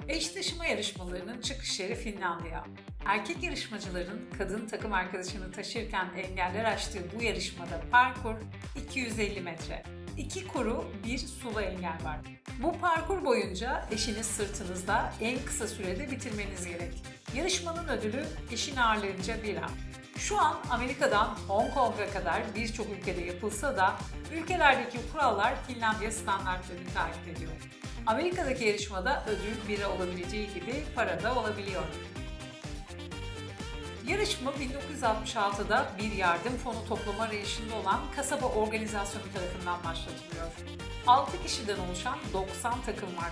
Eş taşıma yarışmalarının çıkış yeri Finlandiya. Erkek yarışmacıların kadın takım arkadaşını taşırken engeller aştığı bu yarışmada parkur 250 metre. 2 kuru, bir sulu engel var. Bu parkur boyunca eşiniz sırtınızda en kısa sürede bitirmeniz gerek. Yarışmanın ödülü eşin ağırlığınca bira. Şu an Amerika'dan Hong Kong'a kadar birçok ülkede yapılsa da ülkelerdeki kurallar Finlandiya standartlarını takip ediyor. Amerika'daki yarışmada ödül bira olabileceği gibi para da olabiliyor. Yarışma 1966'da bir yardım fonu toplama arayışında olan kasaba organizasyonu tarafından başlatılıyor. 6 kişiden oluşan 90 takım var.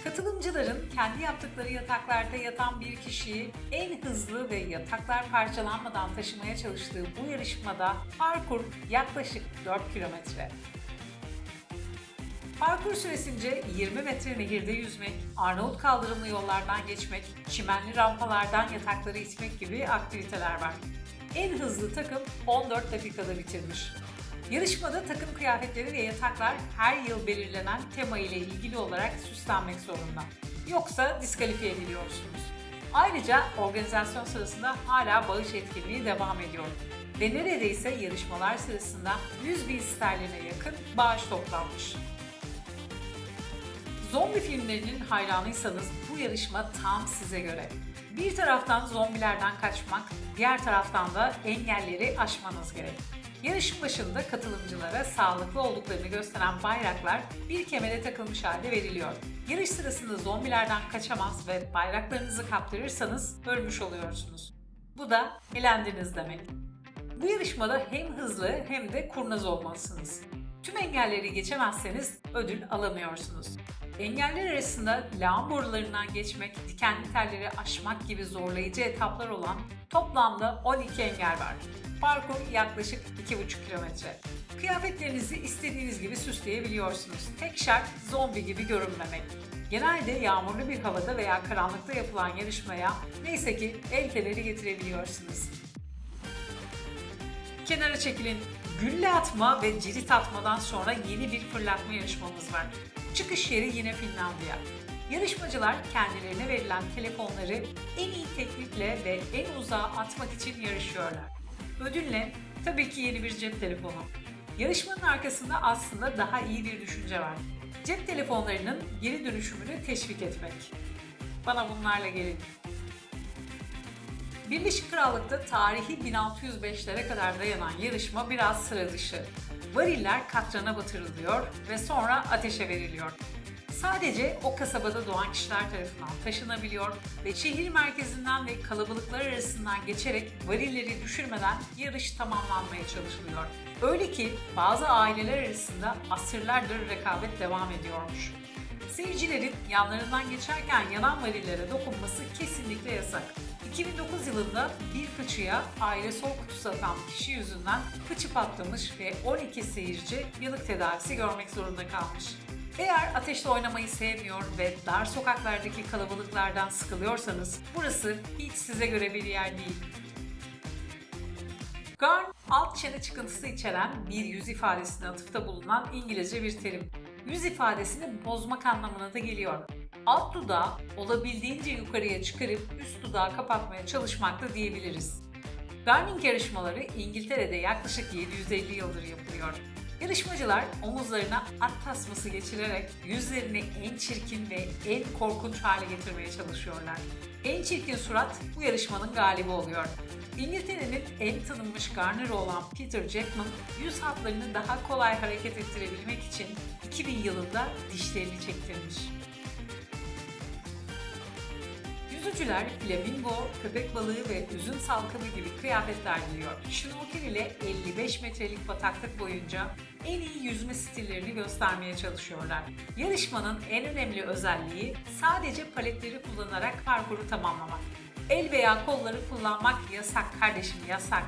Katılımcıların kendi yaptıkları yataklarda yatan bir kişiyi en hızlı ve yataklar parçalanmadan taşımaya çalıştığı bu yarışmada parkur yaklaşık 4 kilometre. Parkur süresince 20 metre nehirde yüzmek, Arnavut kaldırımlı yollardan geçmek, çimenli rampalardan yatakları itmek gibi aktiviteler var. En hızlı takım 14 dakikada bitirmiş. Yarışmada takım kıyafetleri ve yataklar her yıl belirlenen tema ile ilgili olarak süslenmek zorunda. Yoksa diskalifiye ediliyorsunuz. Ayrıca organizasyon sırasında hala bağış etkinliği devam ediyor. Ve neredeyse yarışmalar sırasında 100.000 sterline yakın bağış toplanmış. Zombi filmlerinin hayranıysanız bu yarışma tam size göre. Bir taraftan zombilerden kaçmak, diğer taraftan da engelleri aşmanız gerek. Yarışın başında katılımcılara sağlıklı olduklarını gösteren bayraklar bir kemere takılmış halde veriliyor. Yarış sırasında zombilerden kaçamaz ve bayraklarınızı kaptırırsanız ölmüş oluyorsunuz. Bu da elendiniz demek. Bu yarışmada hem hızlı hem de kurnaz olmalısınız. Tüm engelleri geçemezseniz ödül alamıyorsunuz. Engeller arasında lağım borularından geçmek, dikenli telleri aşmak gibi zorlayıcı etaplar olan toplamda 12 engel var. Parkur yaklaşık 2,5 kilometre. Kıyafetlerinizi istediğiniz gibi süsleyebiliyorsunuz. Tek şart zombi gibi görünmemek. Genelde yağmurlu bir havada veya karanlıkta yapılan yarışmaya neyse ki el feneri getirebiliyorsunuz. Kenara çekilin. Gülle atma ve cirit atmadan sonra yeni bir fırlatma yarışmamız var. Çıkış yeri yine Finlandiya. Yarışmacılar kendilerine verilen telefonları en iyi teknikle ve en uzağa atmak için yarışıyorlar. Ödül ne? Tabii ki yeni bir cep telefonu. Yarışmanın arkasında aslında daha iyi bir düşünce var. Cep telefonlarının geri dönüşümünü teşvik etmek. Bana bunlarla gelin. Birleşik Krallık'ta tarihi 1605'lere kadar dayanan yarışma biraz sıra dışı. Variller katrana batırılıyor ve sonra ateşe veriliyor. Sadece o kasabada doğan kişiler tarafından taşınabiliyor ve şehir merkezinden ve kalabalıklar arasından geçerek varilleri düşürmeden yarış tamamlanmaya çalışılıyor. Öyle ki bazı aileler arasında asırlardır rekabet devam ediyormuş. Seyircilerin yanlarından geçerken yanan varillere dokunması kesinlikle yasak. 2009 yılında bir fıçıya aerosol kutusu atan kişi yüzünden fıçı patlamış ve 12 seyirci yıllık tedavisi görmek zorunda kalmış. Eğer ateşle oynamayı sevmiyor ve dar sokaklardaki kalabalıklardan sıkılıyorsanız burası hiç size göre bir yer değil. Garn, alt çene çıkıntısı içeren bir yüz ifadesine atıfta bulunan İngilizce bir terim. Yüz ifadesini bozmak anlamına da geliyor. Alt dudağı olabildiğince yukarıya çıkarıp üst dudağı kapatmaya çalışmak da diyebiliriz. Garning yarışmaları İngiltere'de yaklaşık 750 yıldır yapılıyor. Yarışmacılar omuzlarına at tasması geçirerek yüzlerini en çirkin ve en korkunç hale getirmeye çalışıyorlar. En çirkin surat bu yarışmanın galibi oluyor. İngiltere'nin en tanınmış garneri olan Peter Jackman, yüz hatlarını daha kolay hareket ettirebilmek için 2000 yılında dişlerini çektirmiş. Yüzücüler flamingo, köpek balığı ve üzüm salkımı gibi kıyafetler giyiyor. Şnorkel ile 55 metrelik bataklık boyunca en iyi yüzme stillerini göstermeye çalışıyorlar. Yarışmanın en önemli özelliği sadece paletleri kullanarak parkuru tamamlamak. El veya kolları kullanmak yasak kardeşim, yasak.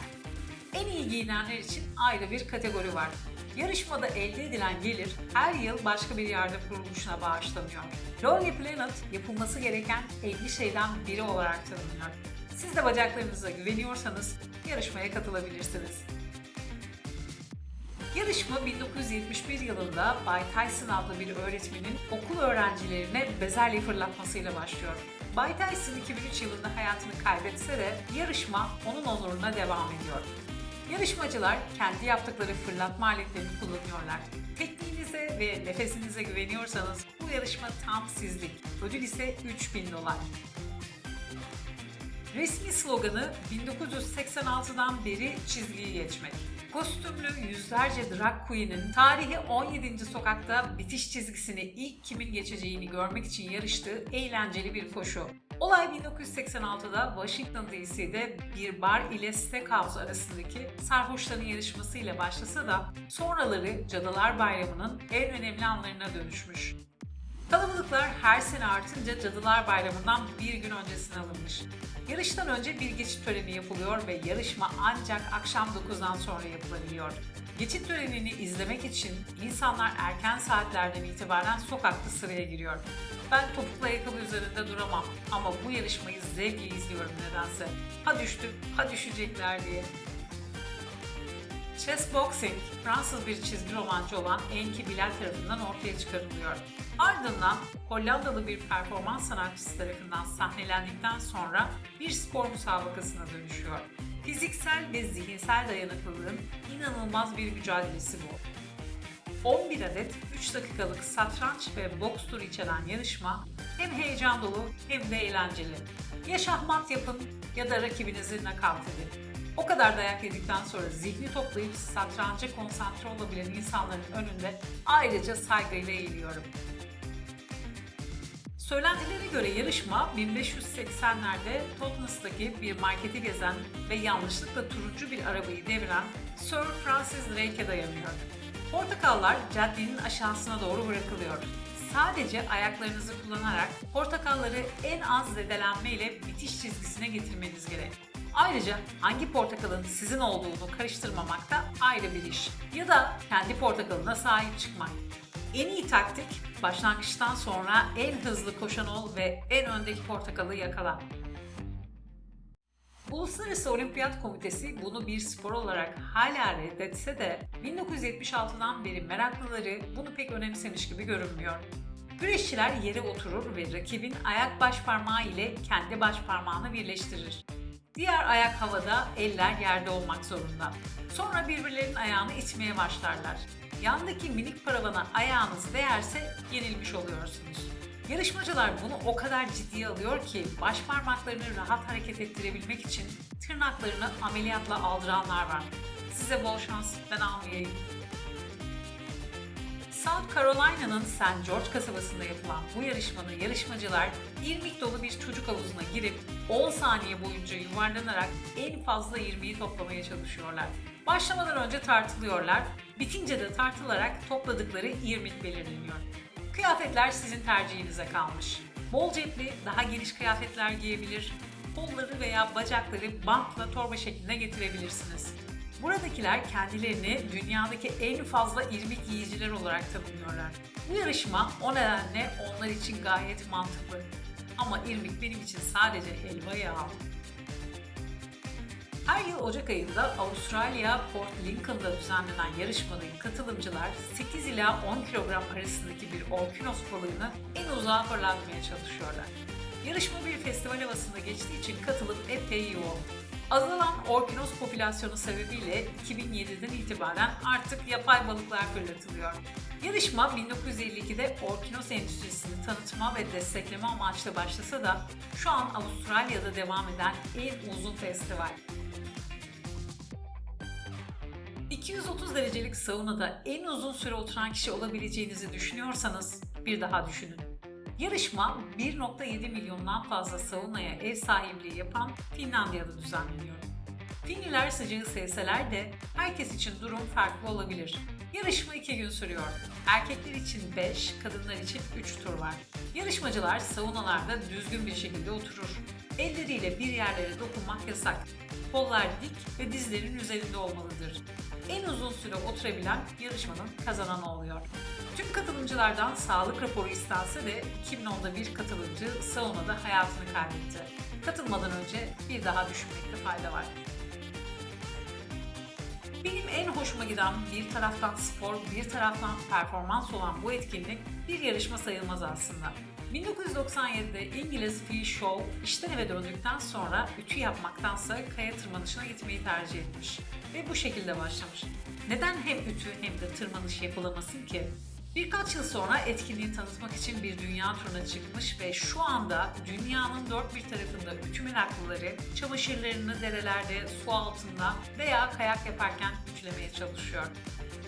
En iyi giyinenler için ayrı bir kategori var. Yarışmada elde edilen gelir her yıl başka bir yardım kuruluşuna bağışlanıyor. Lonely Planet yapılması gereken 50 şeyden biri olarak tanınıyor. Siz de bacaklarınıza güveniyorsanız yarışmaya katılabilirsiniz. Yarışma 1971 yılında Bay Tyson adlı bir öğretmenin okul öğrencilerine bezelye fırlatmasıyla başlıyor. Bay Tyson 2003 yılında hayatını kaybetse de yarışma onun onuruna devam ediyor. Yarışmacılar kendi yaptıkları fırlatma aletlerini kullanıyorlar. Tekniğinize ve nefesinize güveniyorsanız bu yarışma tam sizlik. Ödül ise $3000. Resmi sloganı 1986'dan beri çizgiyi geçmek. Kostümlü yüzlerce drag queen'in tarihi 17. sokakta bitiş çizgisini ilk kimin geçeceğini görmek için yarıştığı eğlenceli bir koşu. Olay 1986'da Washington DC'de bir bar ile steakhouse arasındaki sarhoşların yarışmasıyla başlasa da sonraları Cadılar Bayramı'nın en önemli anlarına dönüşmüş. Kalabalıklar her sene artınca Cadılar Bayramı'ndan bir gün öncesine alınmış. Yarıştan önce bir geçit töreni yapılıyor ve yarışma ancak akşam 9'dan sonra yapılabiliyor. Geçit törenini izlemek için insanlar erken saatlerden itibaren sokakta sıraya giriyor. Ben topuklu ayakkabı üzerinde duramam ama bu yarışmayı zevkle izliyorum nedense. Ha düştüm, ha düşecekler diye. Chess Boxing, Fransız bir çizgi romancı olan Enki Bilal tarafından ortaya çıkarılıyor. Ardından Hollandalı bir performans sanatçısı tarafından sahnelendikten sonra bir spor müsabakasına dönüşüyor. Fiziksel ve zihinsel dayanıklılığın inanılmaz bir mücadelesi bu. 11 adet 3 dakikalık satranç ve boks turu içeren yarışma hem heyecan dolu hem de eğlenceli. Ya şahmat yapın ya da rakibinizi nakavt edin. O kadar dayak yedikten sonra zihni toplayıp satranca konsantre olabilen insanların önünde ayrıca saygıyla eğiliyorum. Söylentilere göre yarışma 1580'lerde Totnes'taki bir marketi gezen ve yanlışlıkla turuncu bir arabayı deviren Sir Francis Drake'e dayanıyor. Portakallar caddenin aşağısına doğru bırakılıyor. Sadece ayaklarınızı kullanarak portakalları en az zedelenme ile bitiş çizgisine getirmeniz gerek. Ayrıca hangi portakalın sizin olduğunu karıştırmamak da ayrı bir iş. Ya da kendi portakalına sahip çıkmak. En iyi taktik, başlangıçtan sonra en hızlı koşan ol ve en öndeki portakalı yakala. Uluslararası Olimpiyat Komitesi bunu bir spor olarak hala reddetse de 1976'dan beri meraklıları bunu pek önemsemiş gibi görünmüyor. Güreşçiler yere oturur ve rakibin ayak baş parmağı ile kendi baş parmağını birleştirir. Diğer ayak havada, eller yerde olmak zorunda. Sonra birbirlerinin ayağını itmeye başlarlar. Yandaki minik paravana ayağınız değerse yenilmiş oluyorsunuz. Yarışmacılar bunu o kadar ciddiye alıyor ki baş parmaklarını rahat hareket ettirebilmek için tırnaklarını ameliyatla aldıranlar var. Size bol şans, ben almayayım. South Carolina'nın St. George kasabasında yapılan bu yarışmada yarışmacılar irmik dolu bir çocuk havuzuna girip 10 saniye boyunca yuvarlanarak en fazla irmiği toplamaya çalışıyorlar. Başlamadan önce tartılıyorlar, bitince de tartılarak topladıkları irmik belirleniyor. Kıyafetler sizin tercihinize kalmış. Bol cepli, daha geniş kıyafetler giyebilir, kolları veya bacakları bantla torba şeklinde getirebilirsiniz. Buradakiler kendilerini dünyadaki en fazla irmik yiyiciler olarak tanımlıyorlar. Bu yarışma o nedenle onlar için gayet mantıklı. Ama irmik benim için sadece helva ya. Her yıl Ocak ayında Avustralya Port Lincoln'da düzenlenen yarışmada katılımcılar 8 ila 10 kilogram arasındaki bir orkinos balığını en uzağa fırlatmaya çalışıyorlar. Yarışma bir festival havasında geçtiği için katılım epey yoğun. Azalan orkinos popülasyonu sebebiyle 2007'den itibaren artık yapay balıklar fırlatılıyor. Yarışma 1952'de orkinos endüstrisini tanıtma ve destekleme amaçlı başlasa da şu an Avustralya'da devam eden en uzun festival. 230 derecelik saunada en uzun süre oturan kişi olabileceğinizi düşünüyorsanız bir daha düşünün. Yarışma 1,7 milyondan fazla saunaya ev sahipliği yapan Finlandiya'da düzenleniyor. Finliler sıcağı sevseler de herkes için durum farklı olabilir. Yarışma 2 gün sürüyor. Erkekler için 5, kadınlar için 3 tur var. Yarışmacılar saunalarda düzgün bir şekilde oturur. Elleriyle bir yerlere dokunmak yasak. Kollar dik ve dizlerin üzerinde olmalıdır. En uzun süre oturabilen yarışmanın kazananı oluyor. Tüm katılımcılardan sağlık raporu istense de 2010'da bir katılımcı saunada hayatını kaybetti. Katılmadan önce bir daha düşünmekte fayda var. Benim en hoşuma giden bir taraftan spor, bir taraftan performans olan bu etkinlik bir yarışma sayılmaz aslında. 1997'de İngiliz Phil Shaw işten eve döndükten sonra ütü yapmaktansa kaya tırmanışına gitmeyi tercih etmiş ve bu şekilde başlamış. Neden hem ütü hem de tırmanış yapılamasın ki? Birkaç yıl sonra etkinliği tanıtmak için bir dünya turuna çıkmış ve şu anda dünyanın dört bir tarafında ütü meraklıları çamaşırlarını derelerde, su altında veya kayak yaparken ütülemeye çalışıyor.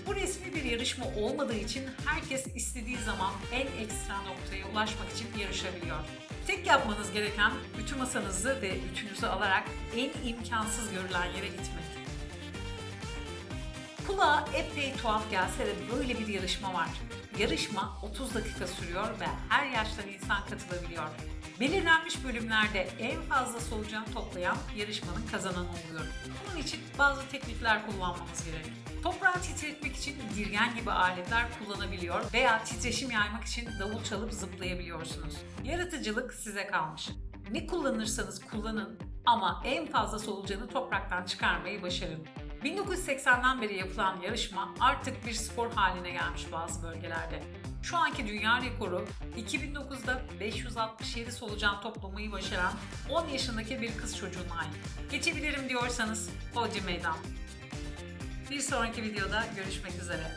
Bu resmi bir yarışma olmadığı için herkes istediği zaman en ekstra noktaya ulaşmak için yarışabiliyor. Tek yapmanız gereken ütü masanızı ve ütünüzü alarak en imkansız görülen yere gitmek. Kulağa epey tuhaf gelse de böyle bir yarışma var. Yarışma 30 dakika sürüyor ve her yaştan insan katılabiliyor. Belirlenmiş bölümlerde en fazla solucan toplayan yarışmanın kazananı oluyor. Bunun için bazı teknikler kullanmamız gerek. Toprağı titretmek için dirgen gibi aletler kullanabiliyor veya titreşim yaymak için davul çalıp zıplayabiliyorsunuz. Yaratıcılık size kalmış. Ne kullanırsanız kullanın ama en fazla solucanı topraktan çıkarmayı başarın. 1980'den beri yapılan yarışma artık bir spor haline gelmiş bazı bölgelerde. Şu anki dünya rekoru 2009'da 567 solucan toplamayı başaran 10 yaşındaki bir kız çocuğuna ait. Geçebilirim diyorsanız hodri meydan. Bir sonraki videoda görüşmek üzere.